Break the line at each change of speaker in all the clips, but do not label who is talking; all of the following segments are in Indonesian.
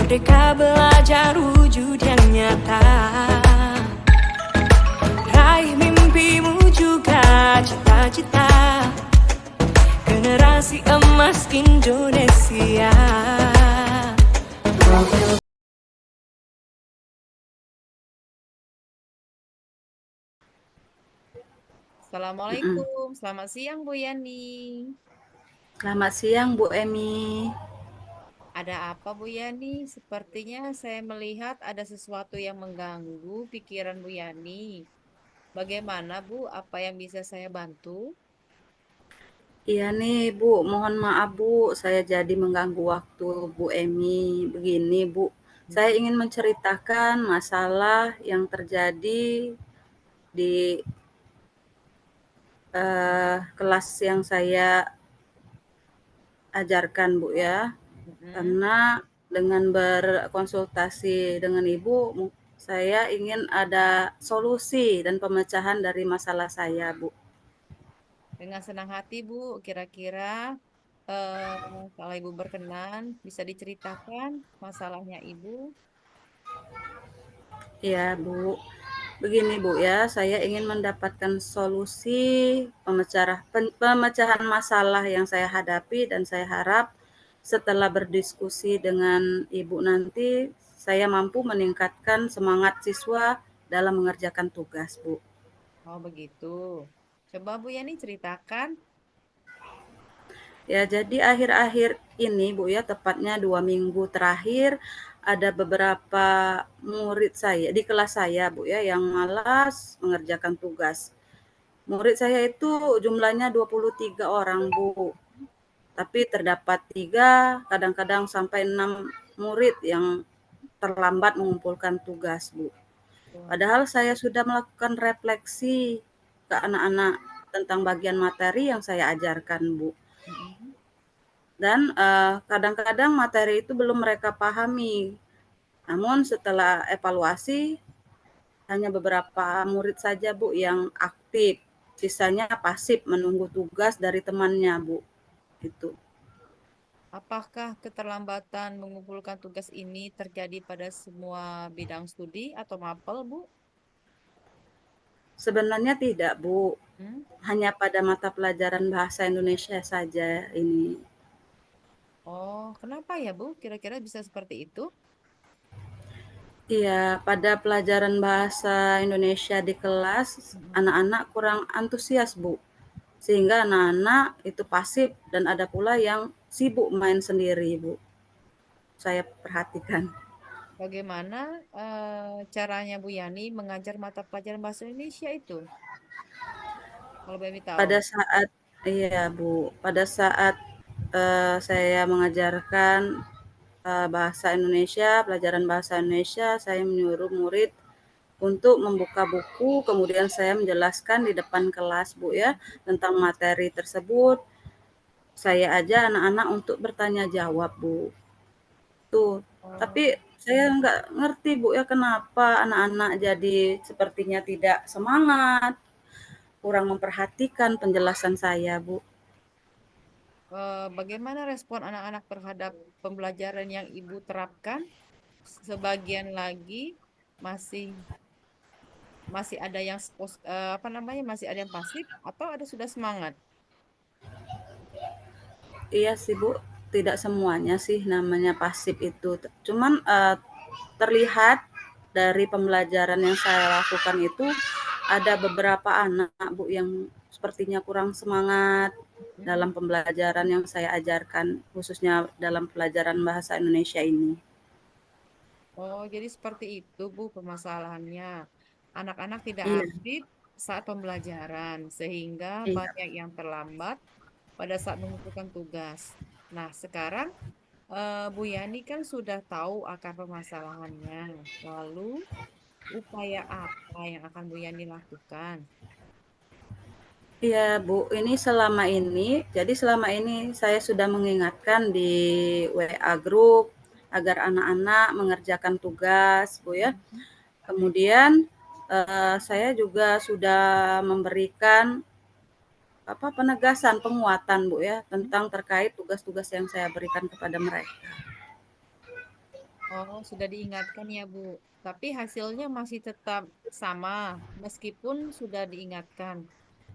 Merdeka belajar wujud yang nyata. Raih mimpimu juga cita-cita. Generasi emas Indonesia.
Assalamualaikum, selamat siang Bu Yani.
Selamat siang Bu Emi.
Ada apa Bu Yani? Sepertinya saya melihat ada sesuatu yang mengganggu pikiran Bu Yani. Bagaimana Bu? Apa yang bisa saya bantu?
Iya nih Bu, mohon maaf Bu, saya jadi mengganggu waktu Bu Emi. Begini Bu, saya ingin menceritakan masalah yang terjadi di kelas yang saya ajarkan Bu ya.
Mm-mm.
Karena dengan berkonsultasi dengan Ibu, saya ingin ada solusi dan pemecahan dari masalah saya Bu.
Dengan senang hati Bu, kira-kira kalau Ibu berkenan bisa diceritakan masalahnya Ibu.
Iya Bu. Begini Bu ya, saya ingin mendapatkan solusi pemecahan masalah yang saya hadapi dan saya harap setelah berdiskusi dengan Ibu nanti saya mampu meningkatkan semangat siswa dalam mengerjakan tugas, Bu.
Oh begitu. Coba Bu Yani ceritakan.
Ya, jadi akhir-akhir ini Bu ya, tepatnya 2 minggu terakhir ada beberapa murid saya di kelas saya Bu ya yang malas mengerjakan tugas. Murid saya itu jumlahnya 23 orang, Bu. Tapi terdapat 3, kadang-kadang sampai 6 murid yang terlambat mengumpulkan tugas, Bu.
Wah.
Padahal saya sudah melakukan refleksi ke anak-anak tentang bagian materi yang saya ajarkan, Bu.
Mm-mm.
Dan kadang-kadang materi itu belum mereka pahami. Namun setelah evaluasi, hanya beberapa murid saja, Bu, yang aktif. Sisanya pasif menunggu tugas dari temannya, Bu. Itu.
Apakah keterlambatan mengumpulkan tugas ini terjadi pada semua bidang studi atau mapel, Bu?
Sebenarnya tidak, Bu.
Hmm?
Hanya pada mata pelajaran bahasa Indonesia saja ini.
Oh, kenapa ya, Bu? Kira-kira bisa seperti itu?
Iya, pada pelajaran bahasa Indonesia di kelas,
Mm-mm.
anak-anak kurang antusias, Bu. Sehingga anak-anak itu pasif dan ada pula yang sibuk main sendiri, Bu. Saya perhatikan.
Bagaimana caranya Bu Yani mengajar mata pelajaran bahasa Indonesia itu? Kalau boleh tahu.
Pada saat iya, Bu, pada saat saya mengajarkan bahasa Indonesia, pelajaran bahasa Indonesia, saya menyuruh murid untuk membuka buku, kemudian saya menjelaskan di depan kelas, Bu ya, tentang materi tersebut. Saya aja anak-anak untuk bertanya jawab, Bu. Tuh,
Oh,
tapi saya nggak ngerti, Bu ya, kenapa anak-anak jadi sepertinya tidak semangat, kurang memperhatikan penjelasan saya, Bu.
bagaimana respon anak-anak terhadap pembelajaran yang Ibu terapkan? Sebagian lagi masih masih ada yang apa namanya masih ada yang pasif atau ada sudah semangat?
Iya sih, Bu, tidak semuanya sih namanya pasif itu. Cuman terlihat dari pembelajaran yang saya lakukan itu ada beberapa anak, Bu, yang sepertinya kurang semangat
Hmm.
dalam pembelajaran yang saya ajarkan, khususnya dalam pelajaran bahasa Indonesia ini.
Oh, jadi seperti itu, Bu, permasalahannya. Anak-anak tidak
Iya,
aktif saat pembelajaran, sehingga
iya.
banyak yang terlambat pada saat mengumpulkan tugas. Nah, sekarang Bu Yani kan sudah tahu akar permasalahannya. Lalu, upaya apa yang akan Bu Yani lakukan?
Iya, Bu, selama ini saya sudah mengingatkan di WA grup agar anak-anak mengerjakan tugas, Bu ya.
Mhm.
Kemudian saya juga sudah memberikan penegasan, penguatan, Bu ya, tentang terkait tugas-tugas yang saya berikan kepada mereka.
Oh, sudah diingatkan ya, Bu. Tapi hasilnya masih tetap sama, meskipun sudah diingatkan.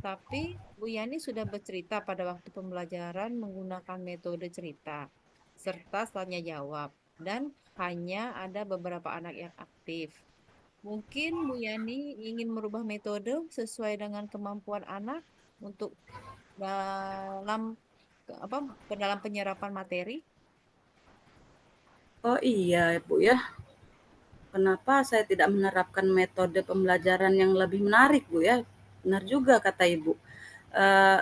Tapi Bu Yani sudah bercerita pada waktu pembelajaran menggunakan metode cerita, serta tanya jawab, dan hanya ada beberapa anak yang aktif. Mungkin Bu Yani ingin merubah metode sesuai dengan kemampuan anak untuk dalam apa dalam penyerapan materi.
Oh iya, Bu ya. Kenapa saya tidak menerapkan metode pembelajaran yang lebih menarik, Bu ya? Benar juga kata Ibu. Eee,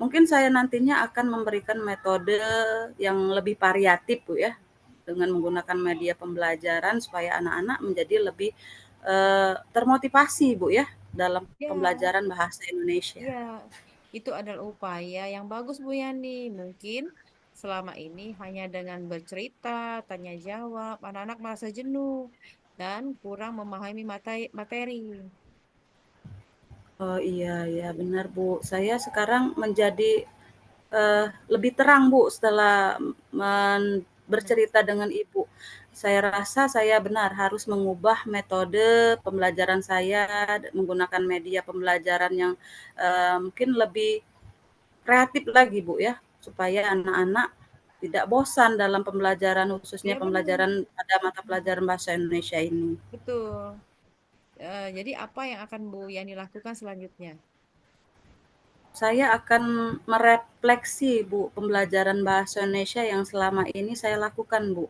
Mungkin saya nantinya akan memberikan metode yang lebih variatif, Bu ya, dengan menggunakan media pembelajaran supaya anak-anak menjadi lebih, termotivasi, Bu ya, dalam
Ya,
pembelajaran bahasa Indonesia.
ya, itu adalah upaya yang bagus Bu Yani. Mungkin selama ini hanya dengan bercerita, tanya jawab, anak-anak merasa jenuh dan kurang memahami materi.
Oh, iya iya, benar, Bu. Saya sekarang menjadi lebih terang, Bu, setelah
Hmm.
bercerita dengan Ibu. Saya rasa saya benar harus mengubah metode pembelajaran saya menggunakan media pembelajaran yang, mungkin lebih kreatif lagi, Bu, ya, supaya anak-anak tidak bosan dalam pembelajaran, khususnya
Ya benar.
pembelajaran pada mata
Hmm.
pelajaran bahasa Indonesia ini.
Betul. Jadi apa yang akan Bu Yani lakukan selanjutnya?
Saya akan merefleksi, Bu, pembelajaran bahasa Indonesia yang selama ini saya lakukan, Bu.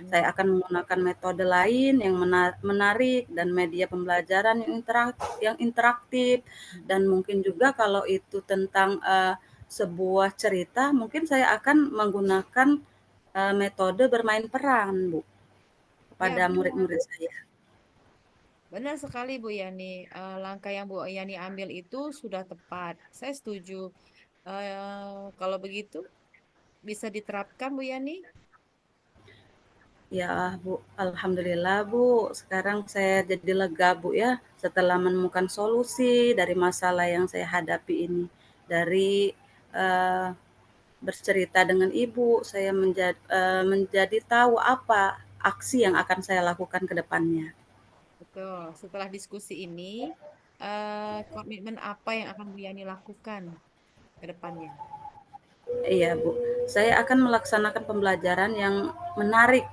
Saya
Hmm.
akan menggunakan metode lain yang menarik dan media pembelajaran yang interaktif dan
Hmm.
mungkin juga kalau itu tentang, sebuah cerita, mungkin saya akan menggunakan, metode bermain peran, Bu,
Ya
kepada
benar.
murid-murid saya.
Benar sekali Bu Yani. Langkah yang Bu Yani ambil itu sudah tepat. Saya setuju. Kalau begitu bisa diterapkan Bu Yani.
Ya, Bu, alhamdulillah, Bu. Sekarang saya jadi lega, Bu, ya, setelah menemukan solusi dari masalah yang saya hadapi ini. Dari eh, bercerita dengan Ibu, saya menjadi tahu apa aksi yang akan saya lakukan ke depannya.
Betul. Setelah diskusi ini, komitmen apa yang akan Bu Yani lakukan ke depannya?
Iya, Bu. Saya akan melaksanakan pembelajaran yang menarik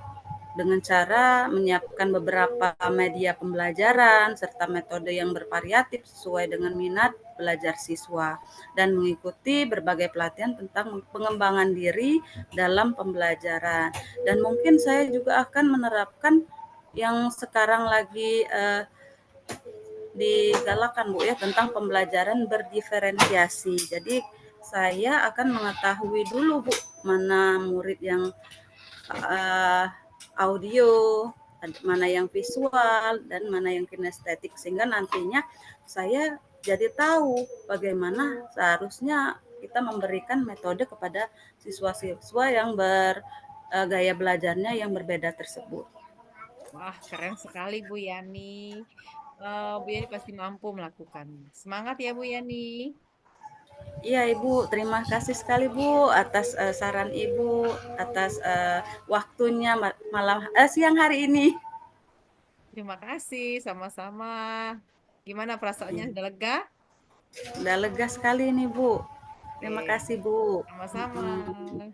dengan cara menyiapkan beberapa media pembelajaran serta metode yang bervariatif sesuai dengan minat belajar siswa dan mengikuti berbagai pelatihan tentang pengembangan diri dalam pembelajaran. Dan mungkin saya juga akan menerapkan yang sekarang lagi digalakan, Bu ya, tentang pembelajaran berdiferensiasi. Jadi saya akan mengetahui dulu, Bu, mana murid yang uh, audio, mana yang visual, dan mana yang kinestetik. Sehingga nantinya saya jadi tahu bagaimana seharusnya kita memberikan metode kepada siswa-siswa yang gaya belajarnya yang berbeda tersebut.
Wah, keren sekali Bu Yani. Bu Yani pasti mampu melakukannya. Semangat ya Bu Yani.
Iya Ibu, terima kasih sekali Bu atas saran Ibu, atas waktunya malam siang hari ini.
Terima kasih, sama-sama. Gimana perasaannya?
Ya,
Sudah lega?
udah lega sekali nih Bu. Terima
Oke,
kasih Bu.
sama-sama.
Mm-mm.